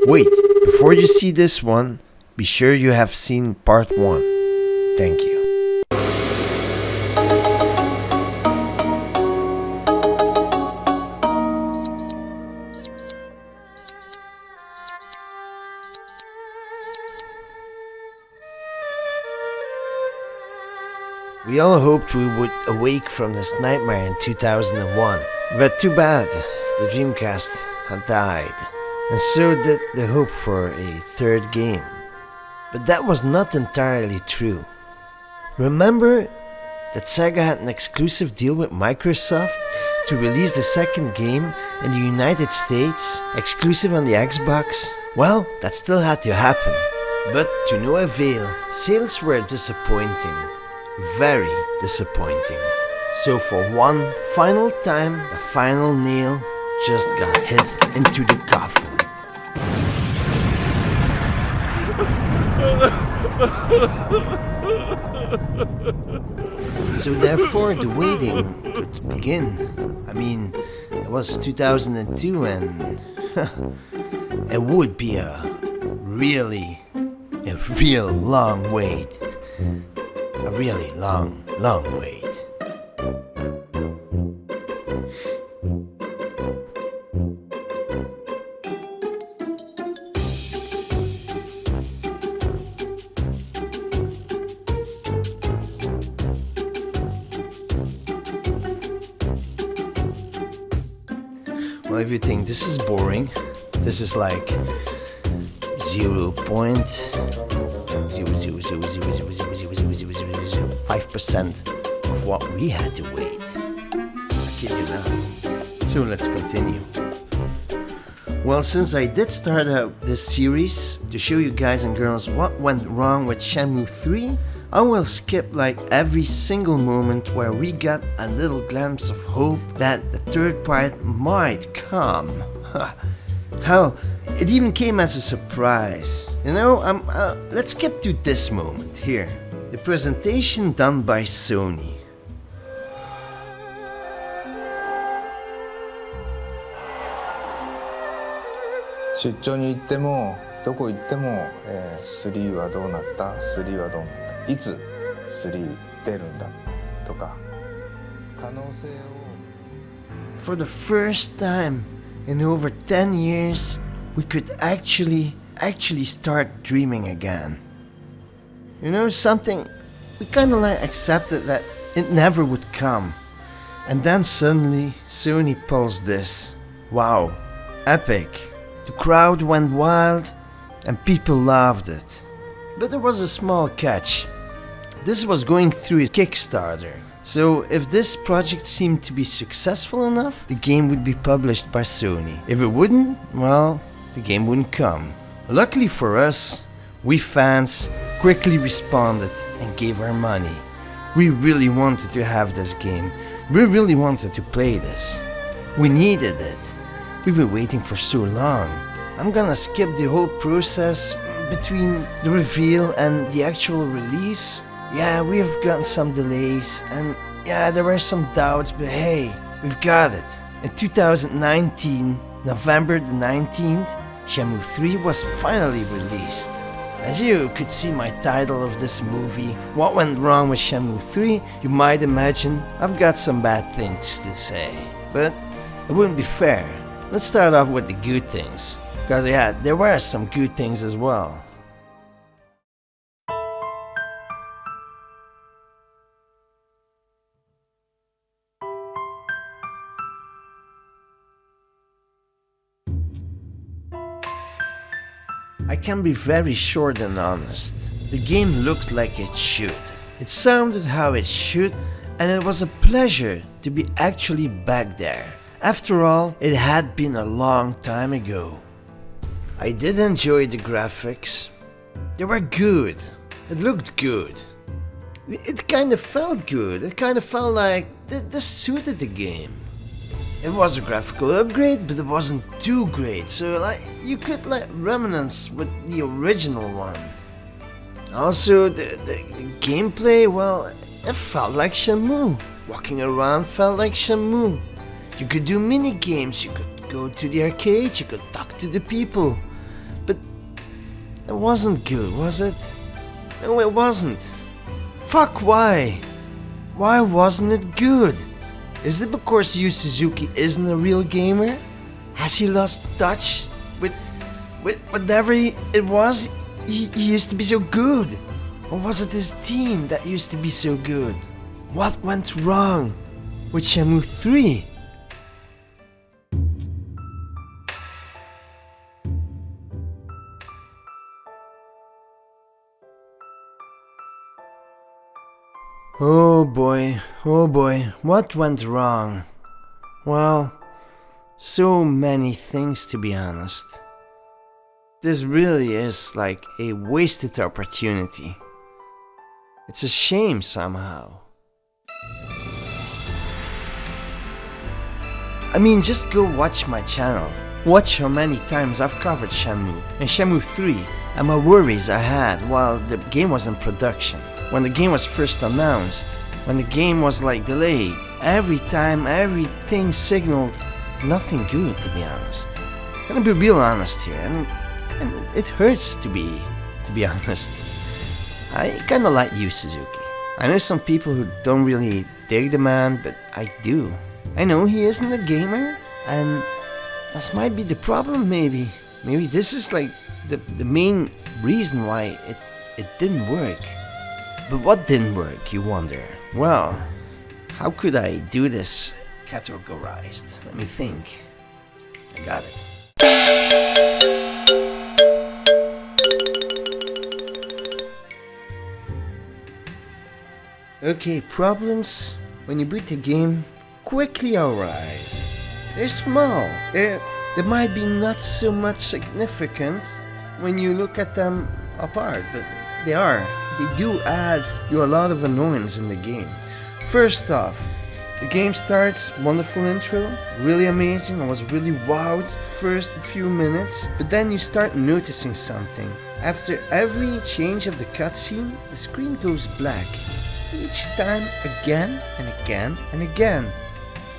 Wait, before you see this one, be sure you have seen part 1. Thank you. We all hoped we would awake from this nightmare in 2001, but too bad, the Dreamcast had died, and so did the hope for a third game. But that was not entirely true. Remember that Sega had an exclusive deal with Microsoft to release the second game in the United States, exclusive on the Xbox? Well, that still had to happen, but to no avail. Sales were disappointing. Very disappointing. So for one final time, the final nail just got hit into the coffin. So therefore the waiting could begin. I mean, it was 2002 and it would be a real long wait. A really long wait. Well, if you think this is boring, this is like 0.000000005% of what we had to wait. I kid you not. So let's continue. Well, since I did start out this series to show you guys and girls what went wrong with Shenmue 3, I will skip like every single moment where we got a little glimpse of hope that the third part might come. Hell, it even came as a surprise. You know, let's skip to this moment here. The presentation done by Sony. Shenmue に行ってもどこ行っても、3はどうなった ?3 はどうなったいつ3出るんだとか可能性を For the first time in over 10 years, we could actually start dreaming again. You know something? We kinda like accepted that it never would come. And then suddenly, Sony pulls this. Wow, epic. The crowd went wild and people loved it. But there was a small catch. This was going through a Kickstarter. So if this project seemed to be successful enough, the game would be published by Sony. If it wouldn't, well, the game wouldn't come. Luckily for us, we fans quickly responded and gave our money. We really wanted to have this game. We really wanted to play this. We needed it. We've been waiting for so long. I'm gonna skip the whole process between the reveal and the actual release. Yeah, we have gotten some delays and yeah, there were some doubts, but hey, we've got it. In 2019, November the 19th, Shenmue 3 was finally released. As you could see my title of this movie, What Went Wrong with Shenmue 3, you might imagine I've got some bad things to say. But it wouldn't be fair. Let's start off with the good things. Because yeah, there were some good things as well. I can be very short and honest. The game looked like it should. It sounded how it should, and it was a pleasure to be actually back there. After all, it had been a long time ago. I did enjoy the graphics. They were good. It looked good. It kind of felt good. It kind of felt like this suited the game. It was a graphical upgrade, but it wasn't too great, so like you could like remnants with the original one. Also, the gameplay, well, it felt like Shenmue. Walking around felt like Shenmue. You could do mini games, you could go to the arcade, you could talk to the people. It wasn't good, was it? No, it wasn't. Fuck, why? Why wasn't it good? Is it because Yu Suzuki isn't a real gamer? Has he lost touch with whatever it was? He used to be so good. Or was it his team that used to be so good? What went wrong with Shenmue 3? Oh boy, what went wrong? Well, so many things, to be honest. This really is like a wasted opportunity. It's a shame somehow. I mean, just go watch my channel. Watch how many times I've covered Shenmue and Shenmue 3 and my worries I had while the game was in production. When the game was first announced, when the game was like delayed, every time everything signaled nothing good, to be honest. I'm gonna be real honest here, and it hurts to be honest. I kinda like Yu Suzuki. I know some people who don't really dig the man, but I do. I know he isn't a gamer, and that might be the problem, maybe. Maybe this is like the main reason why it didn't work. But what didn't work, you wonder? Well, how could I do this categorized? Let me think. I got it. Okay, problems when you boot the game quickly arise. They're small. They might be not so much significant when you look at them apart, but they are. They do add you a lot of annoyance in the game. First off, the game starts, wonderful intro, really amazing. I was really wowed first few minutes, but then you start noticing something. After every change of the cutscene, the screen goes black. Each time, again and again and again.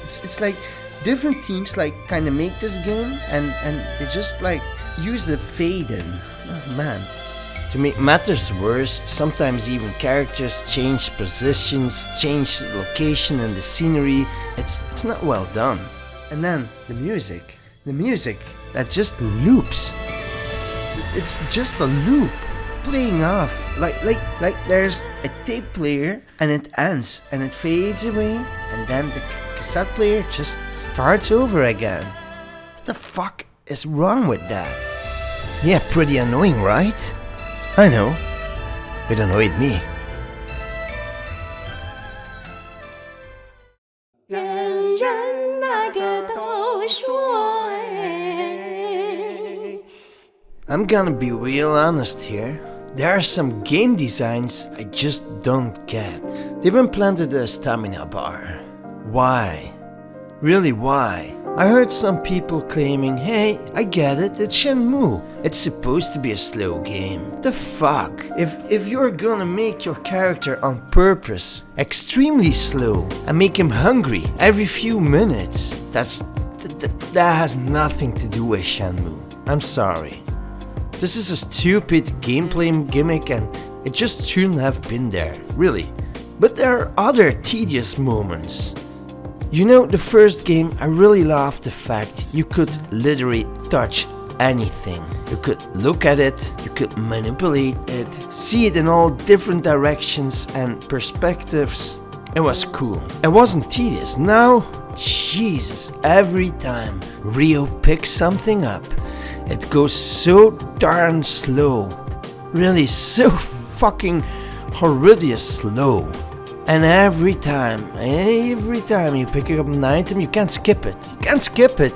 It's like different teams like kind of make this game and they just like use the fade in. Oh man. To make matters worse, sometimes even characters change positions, change the location and the scenery. It's not well done. And then the music that just loops. It's just a loop playing off like there's a tape player and it ends and it fades away and then the cassette player just starts over again. What the fuck is wrong with that? Yeah, pretty annoying, right? I know, it annoyed me. I'm gonna be real honest here. There are some game designs I just don't get. They've implanted a stamina bar. Why? Really, why? I heard some people claiming, hey, I get it, it's Shenmue. It's supposed to be a slow game. The fuck? If you're gonna make your character on purpose extremely slow and make him hungry every few minutes, that has nothing to do with Shenmue. I'm sorry. This is a stupid gameplay gimmick and it just shouldn't have been there, really. But there are other tedious moments. You know, the first game, I really loved the fact you could literally touch anything. You could look at it, you could manipulate it, see it in all different directions and perspectives. It was cool. It wasn't tedious. Now, Jesus, every time Rio picks something up, it goes so darn slow. Really so fucking horrendous slow. And every time you pick up an item, you can't skip it.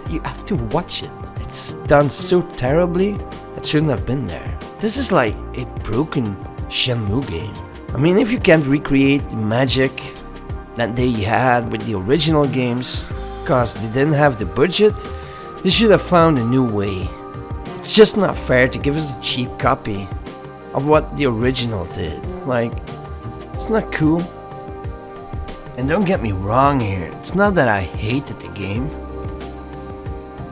You have to watch it. It's done so terribly, it shouldn't have been there. This is like a broken Shenmue game. I mean, if you can't recreate the magic that they had with the original games, cause they didn't have the budget, they should have found a new way. It's just not fair to give us a cheap copy of what the original did. Like, it's not cool. And don't get me wrong here, it's not that I hated the game.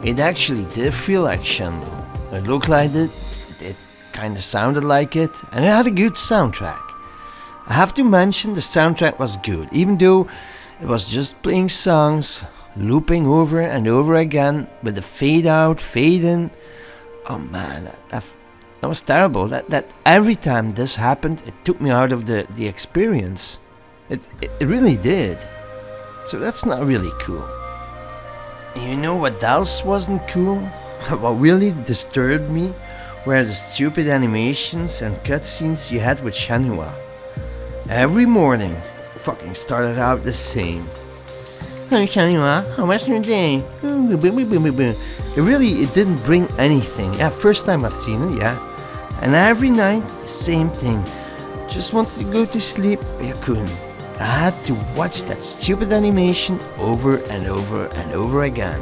It actually did feel like Shenmue. It looked like it kinda sounded like it, and it had a good soundtrack. I have to mention the soundtrack was good, even though it was just playing songs, looping over and over again with the fade out, fade in. Oh man, that was terrible. That every time this happened, it took me out of the experience. It really did. So that's not really cool. And you know what else wasn't cool? What really disturbed me were the stupid animations and cutscenes you had with Shenmue. Every morning, fucking started out the same. Hey Shenmue, how was your day? It didn't bring anything. Yeah, first time I've seen it, yeah. And every night, the same thing. Just wanted to go to sleep, but you couldn't. I had to watch that stupid animation over and over and over again.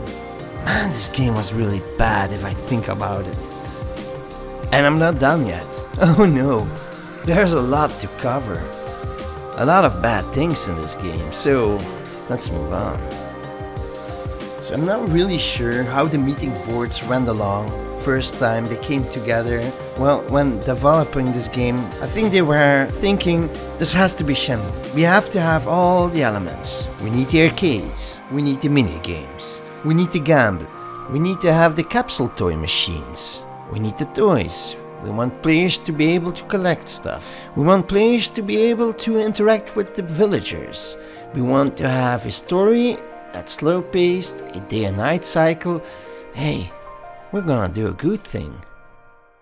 Man, this game was really bad if I think about it. And I'm not done yet. Oh no, there's a lot to cover. A lot of bad things in this game, so let's move on. So I'm not really sure how the meeting boards went along first time they came together. Well, when developing this game, I think they were thinking, this has to be Shenmue. We have to have all the elements. We need the arcades, we need the mini games, we need the gamble, we need to have the capsule toy machines, we need the toys. We want players to be able to collect stuff. We want players to be able to interact with the villagers. We want to have a story that's slow-paced, a day and night cycle. Hey, we're gonna do a good thing.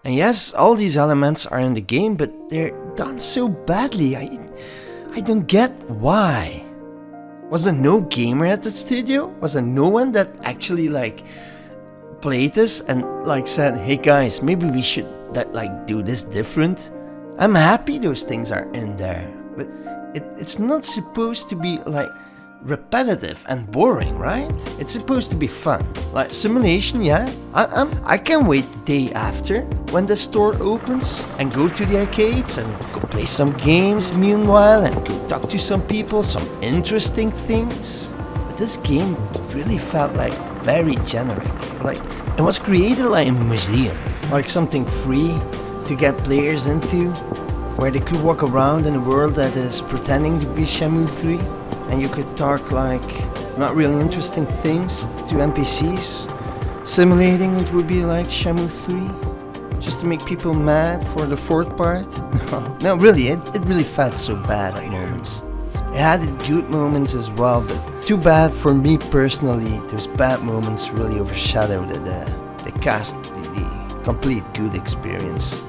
And yes, all these elements are in the game, but they're done so badly. I don't get why. Was there no gamer at the studio? Was there no one that actually played this and said, hey guys, maybe we should do this different? I'm happy those things are in there, but it's not supposed to be repetitive and boring, right? It's supposed to be fun. Like simulation, yeah. I can wait the day after when the store opens and go to the arcades and go play some games meanwhile and go talk to some people, some interesting things. But this game really felt very generic. It was created like a museum, like something free to get players into, where they could walk around in a world that is pretending to be Shenmue 3, and you could talk not really interesting things to NPCs, simulating it would be like Shenmue 3, just to make people mad for the fourth part. No, really, it really felt so bad at moments. It had its good moments as well, but too bad for me personally, those bad moments really overshadowed the cast, the complete good experience.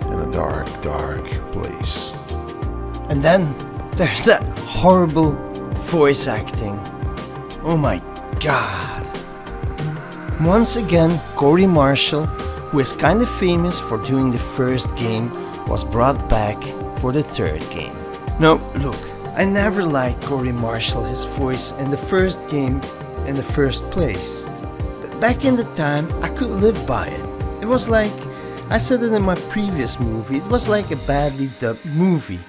In a dark, dark place. And then there's that horrible voice acting. Oh my god. Once again, Corey Marshall, who is kinda famous for doing the first game, was brought back for the third game. No, look, I never liked Corey Marshall, his voice in the first game in the first place. But back in the time, I could live by it. It was like, I said it in my previous movie, it was like a badly dubbed movie.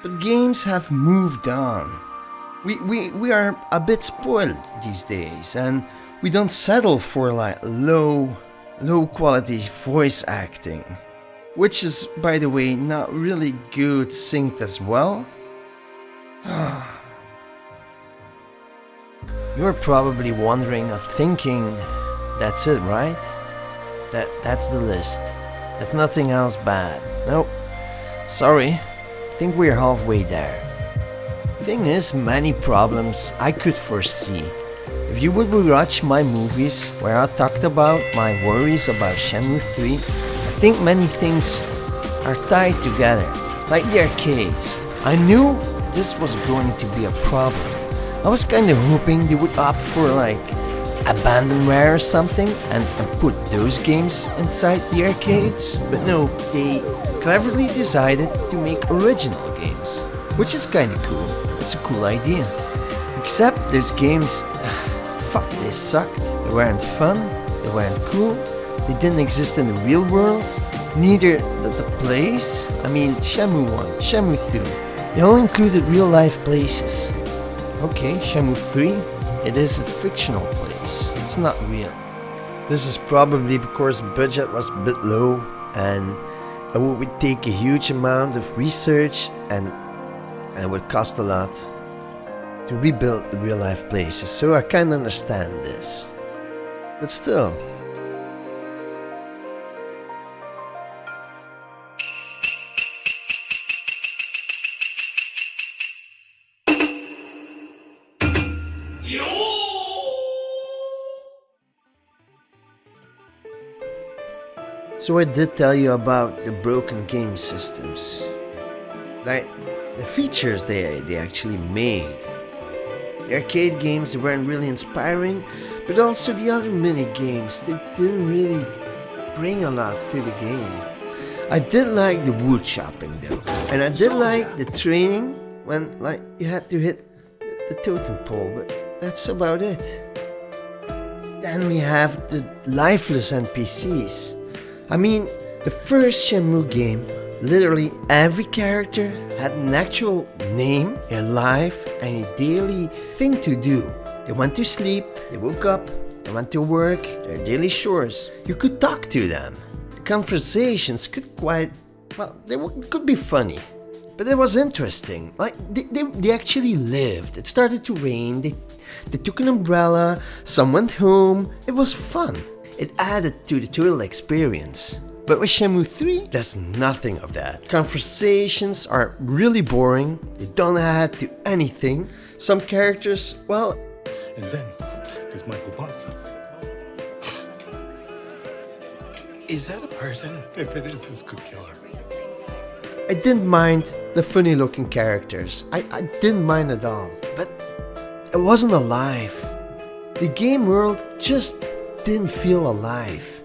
But games have moved on. We are a bit spoiled these days, and we don't settle for low quality voice acting. Which is, by the way, not really good synced as well. You're probably wondering or thinking, that's it, right? That's the list. There's nothing else bad. Nope. Sorry. I think we're halfway there. Thing is, many problems I could foresee. If you would watch my movies where I talked about my worries about Shenmue 3, I think many things are tied together, like the arcades. I knew this was going to be a problem. I was kinda hoping they would opt for abandonware or something and put those games inside the arcades, but no, they cleverly decided to make original games, which is kinda cool. It's a cool idea. Except those games, fuck, they sucked. They weren't fun, they weren't cool, they didn't exist in the real world, neither did the place. I mean, Shenmue 1, Shenmue 2, they all included real life places. Okay, Shenmue 3, it is a fictional place, it's not real. This is probably because the budget was a bit low and it would take a huge amount of research and it would cost a lot to rebuild the real life places, so I kinda understand this. But still. So I did tell you about the broken game systems. Like, the features they actually made. The arcade games, they weren't really inspiring, but also the other mini games, they didn't really bring a lot to the game. I did like the wood chopping though, and I did like the training when like you had to hit the totem pole, but that's about it. Then we have the lifeless NPCs. I mean, the first Shenmue game, literally every character had an actual name, a life, and a daily thing to do. They went to sleep, they woke up, they went to work, their daily chores. You could talk to them. The conversations could could be funny. But it was interesting. Like, they actually lived. It started to rain, they took an umbrella, some went home. It was fun. It added to the total experience. But with Shenmue 3, there's nothing of that. Conversations are really boring, they don't add to anything. Some characters, well... And then there's Michael Botson. Is that a person? If it is, this could kill her. I didn't mind the funny looking characters. I didn't mind at all. But it wasn't alive. The game world just didn't feel alive.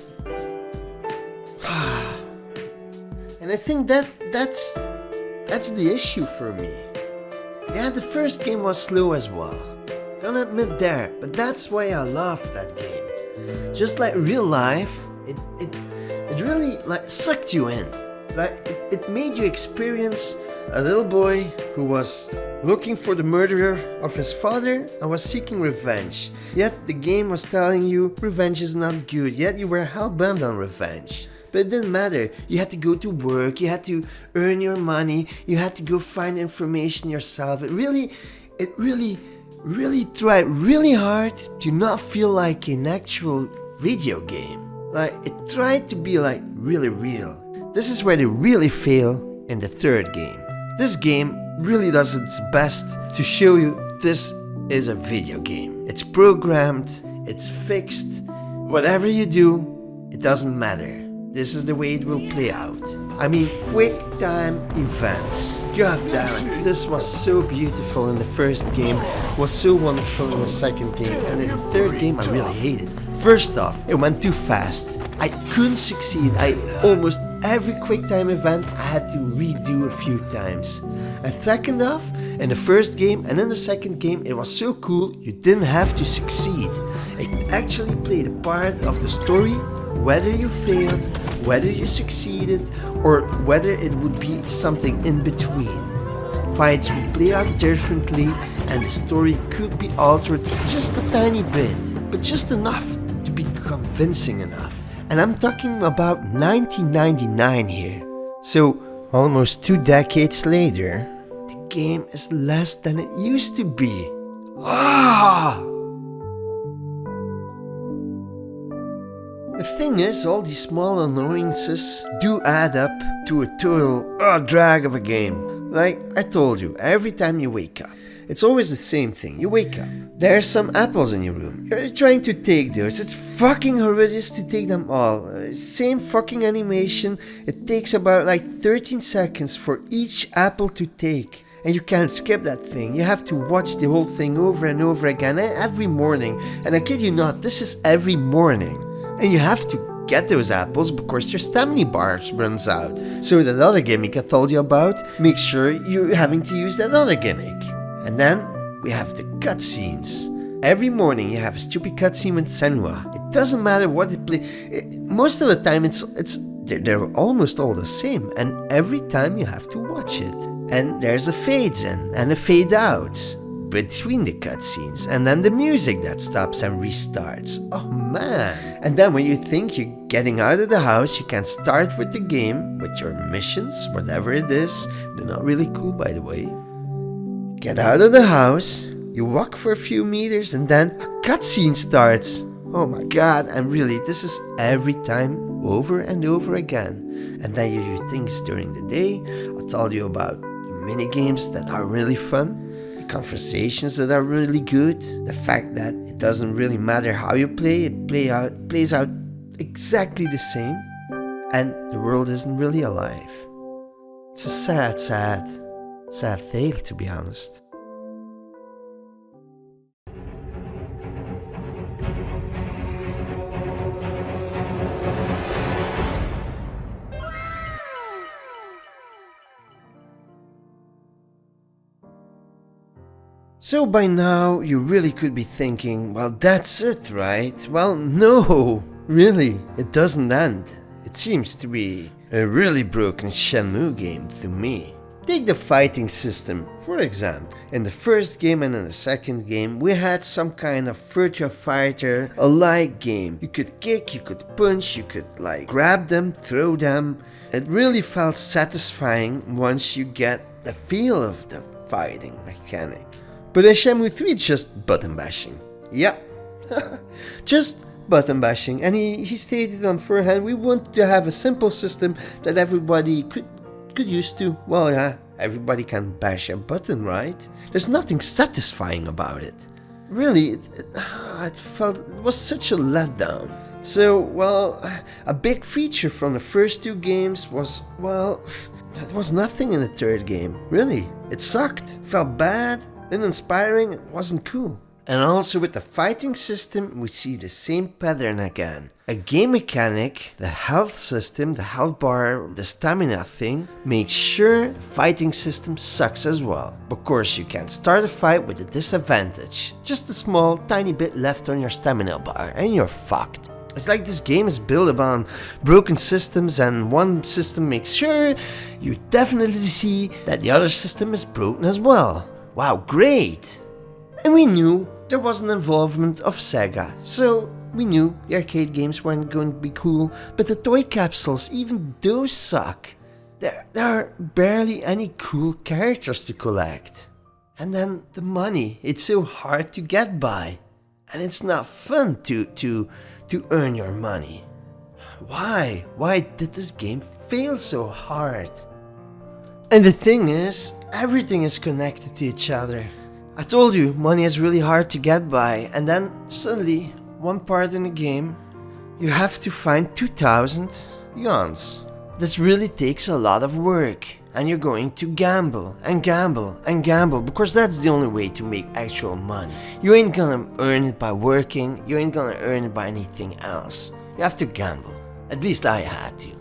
And I think that's the issue for me. Yeah, the first game was slow as well. Gonna admit there, but that's why I loved that game. Just like real life, it really like sucked you in. Like it made you experience a little boy who was looking for the murderer of his father and was seeking revenge. Yet the game was telling you revenge is not good, yet you were hell-bent on revenge. But it didn't matter. You had to go to work, you had to earn your money, you had to go find information yourself. It really tried really hard to not feel like an actual video game. Like, it tried to be like really real. This is where they really fail in the third game. This game really does its best to show you this is a video game. It's programmed, it's fixed. Whatever you do, it doesn't matter. This is the way it will play out. I mean, quick time events. God damn it, this was so beautiful in the first game, was so wonderful in the second game, and in the third game I really hated. First off, it went too fast. I couldn't succeed. Almost every quick time event I had to redo a few times. And second off, in the first game and in the second game it was so cool you didn't have to succeed. It actually played a part of the story, whether you failed, whether you succeeded, or whether it would be something in between. Fights would play out differently and the story could be altered just a tiny bit, but just enough to be convincing enough. And I'm talking about 1999 here. So, almost 2 decades later, the game is less than it used to be. Ah! The thing is, all these small annoyances do add up to a total drag of a game. Like I told you, every time you wake up, it's always the same thing. You wake up, there's some apples in your room. You're trying to take those. It's fucking horrendous to take them all. Same fucking animation. It takes about like 13 seconds for each apple to take. And you can't skip that thing. You have to watch the whole thing over and over again every morning. And I kid you not, this is every morning. And you have to get those apples because your stamina bars runs out. So that other gimmick I told you about, make sure you're having to use that other gimmick. And then we have the cutscenes. Every morning you have a stupid cutscene with Senua. It doesn't matter what it play. Most of the time they're almost all the same, and every time you have to watch it. And there's the fades in and the fade outs. between the cutscenes, and then the music that stops and restarts. Oh man. And then when you think you're getting out of the house, you can start with the game, with your missions, whatever it is. They're not really cool, by the way. Get out of the house, you walk for a few meters, and then a cutscene starts. Oh my god, and really, this is every time, over and over again. And then you do things during the day. I'll tell you about the mini games that are really fun, the conversations that are really good, the fact that it doesn't really matter how you play, it plays out exactly the same, and the world isn't really alive. It's a sad tale, to be honest. So by now you really could be thinking, well, that's it, right? Well, no, really, it doesn't end. It seems to be a really broken Shenmue game to me. Take the fighting system, for example. In the first game and in the second game, we had some kind of Virtua Fighter-alike game. You could kick, you could punch, you could grab them, throw them. It really felt satisfying once you get the feel of the fighting mechanic. But in Shenmue 3, it's just button bashing. Yep, just button bashing. And he stated on forehand, we want to have a simple system that everybody could used to. Well, yeah, everybody can bash a button, right? There's nothing satisfying about it. Really, it was such a letdown. So, well, a big feature from the first two games was, well, there was nothing in the third game. Really, it sucked, felt bad, uninspiring, it wasn't cool. And also with the fighting system, we see the same pattern again. A game mechanic, the health system, the health bar, the stamina thing, makes sure the fighting system sucks as well. Of course, you can start a fight with a disadvantage. Just a small, tiny bit left on your stamina bar and you're fucked. It's like this game is built upon broken systems, and one system makes sure you definitely see that the other system is broken as well. Wow, great! And we knew there was an involvement of Sega, so we knew the arcade games weren't going to be cool, but the toy capsules, even those suck. There are barely any cool characters to collect. And then the money, it's so hard to get by. And it's not fun to earn your money. Why? Why did this game fail so hard? And the thing is, everything is connected to each other. I told you, money is really hard to get by, and then suddenly, one part in the game, you have to find 2,000 yons. This really takes a lot of work, and you're going to gamble and gamble and gamble, because that's the only way to make actual money. You ain't gonna earn it by working, you ain't gonna earn it by anything else. You have to gamble. At least I had to.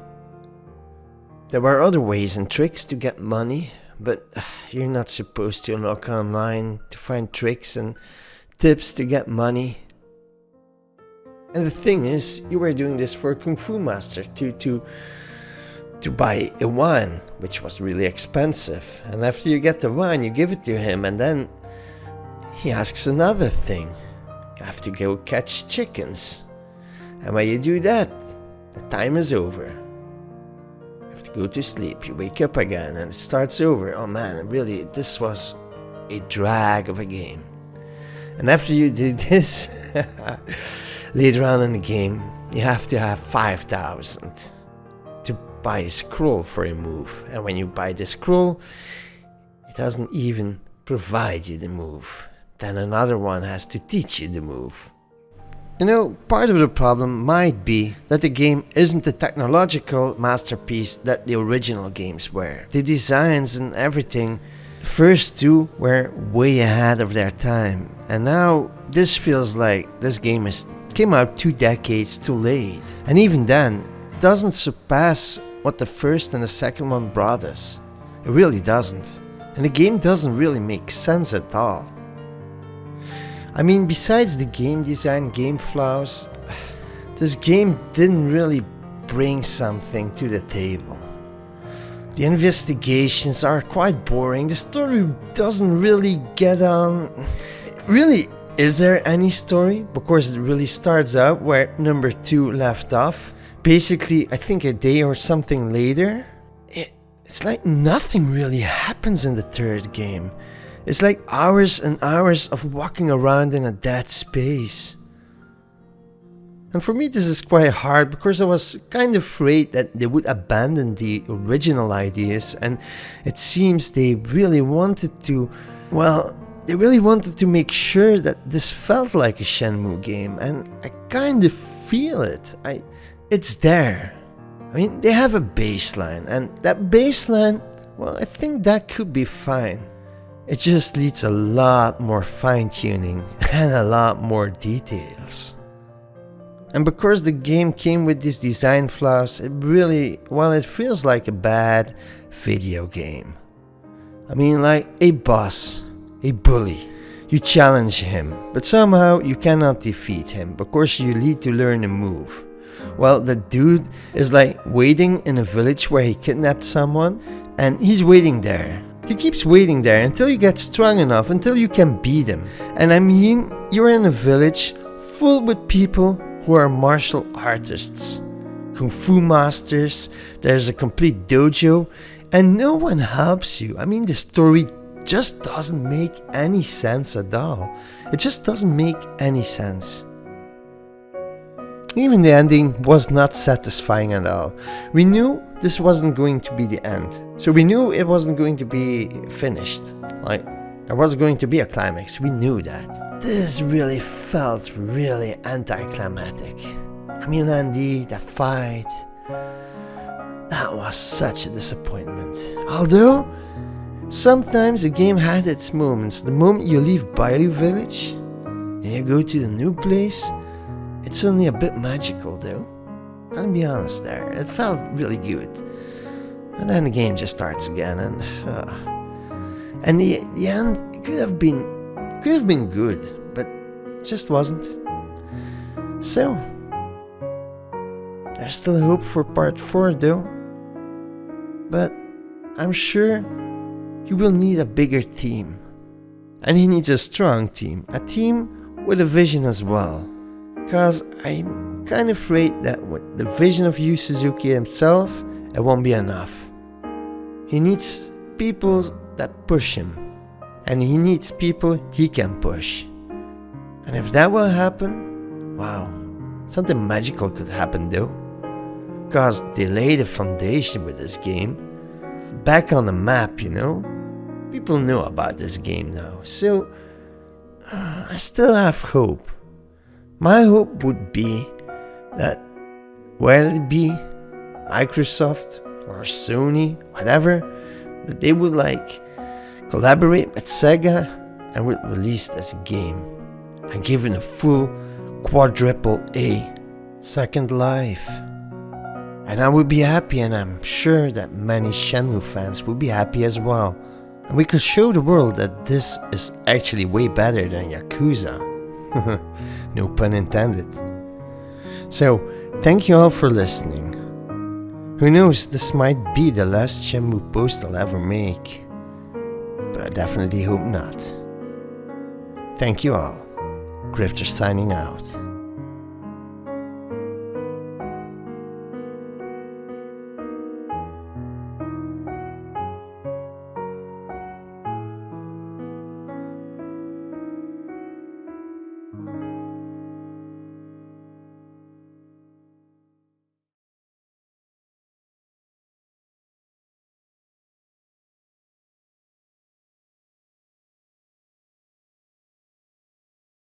There were other ways and tricks to get money, but you're not supposed to look online to find tricks and tips to get money. And the thing is, you were doing this for a Kung Fu Master to buy a wine, which was really expensive. And after you get the wine, you give it to him, and then he asks another thing. You have to go catch chickens. And when you do that, the time is over. Go to sleep, you wake up again and it starts over. Oh man, really, this was a drag of a game. And after you did this, later on in the game, you have to have 5,000 to buy a scroll for a move. And when you buy the scroll, it doesn't even provide you the move. Then another one has to teach you the move. You know, part of the problem might be that the game isn't the technological masterpiece that the original games were. The designs and everything, the first two were way ahead of their time. And now, this feels like this game came out 2 decades too late. And even then, it doesn't surpass what the first and the second one brought us. It really doesn't. And the game doesn't really make sense at all. I mean, besides the game design, game flaws, this game didn't really bring something to the table. The investigations are quite boring. The story doesn't really get on. Really, is there any story? Because it really starts out where number 2 left off. Basically, I think a day or something later. It's like nothing really happens in the third game. It's like hours and hours of walking around in a dead space. And for me this is quite hard because I was kind of afraid that they would abandon the original ideas, and it seems they really wanted to, make sure that this felt like a Shenmue game, and I kind of feel it. It's there. I mean, they have a baseline, and that baseline, well, I think that could be fine. It just needs a lot more fine-tuning and a lot more details. And because the game came with these design flaws, it really, it feels like a bad video game. I mean, like a boss, a bully. You challenge him, but somehow you cannot defeat him because you need to learn a move. Well, the dude is like waiting in a village where he kidnapped someone, and he's waiting there. He keeps waiting there until you get strong enough, until you can beat him. And I mean, you're in a village full with people who are martial artists, kung fu masters, there's a complete dojo, and no one helps you. I mean, the story just doesn't make any sense at all. It just doesn't make any sense. Even the ending was not satisfying at all. We knew this wasn't going to be the end. So we knew it wasn't going to be finished. Like, there wasn't going to be a climax. We knew that. This really felt really anticlimactic. I mean, Andy, the fight, that was such a disappointment. Although, sometimes the game had its moments. The moment you leave Bailu Village and you go to the new place, it's suddenly a bit magical though. I'll be honest there, it felt really good. And then the game just starts again, and the end could have been good, but it just wasn't. So there's still hope for part 4 though. But I'm sure he will need a bigger team. And he needs a strong team, a team with a vision as well. Cause I'm kind of afraid that with the vision of Yu Suzuki himself, it won't be enough. He needs people that push him, and he needs people he can push. And if that will happen, wow, something magical could happen though. Cause they laid a foundation with this game. It's back on the map, you know. People know about this game now, so I still have hope. My hope would be that, whether it be Microsoft or Sony, whatever, that they would collaborate with Sega and would release this game and give it a full quadruple A second life. And I would be happy, and I'm sure that many Shenmue fans would be happy as well. And we could show the world that this is actually way better than Yakuza. No pun intended. So, thank you all for listening. Who knows, this might be the last Shenmue post I'll ever make. But I definitely hope not. Thank you all. Grifter signing out.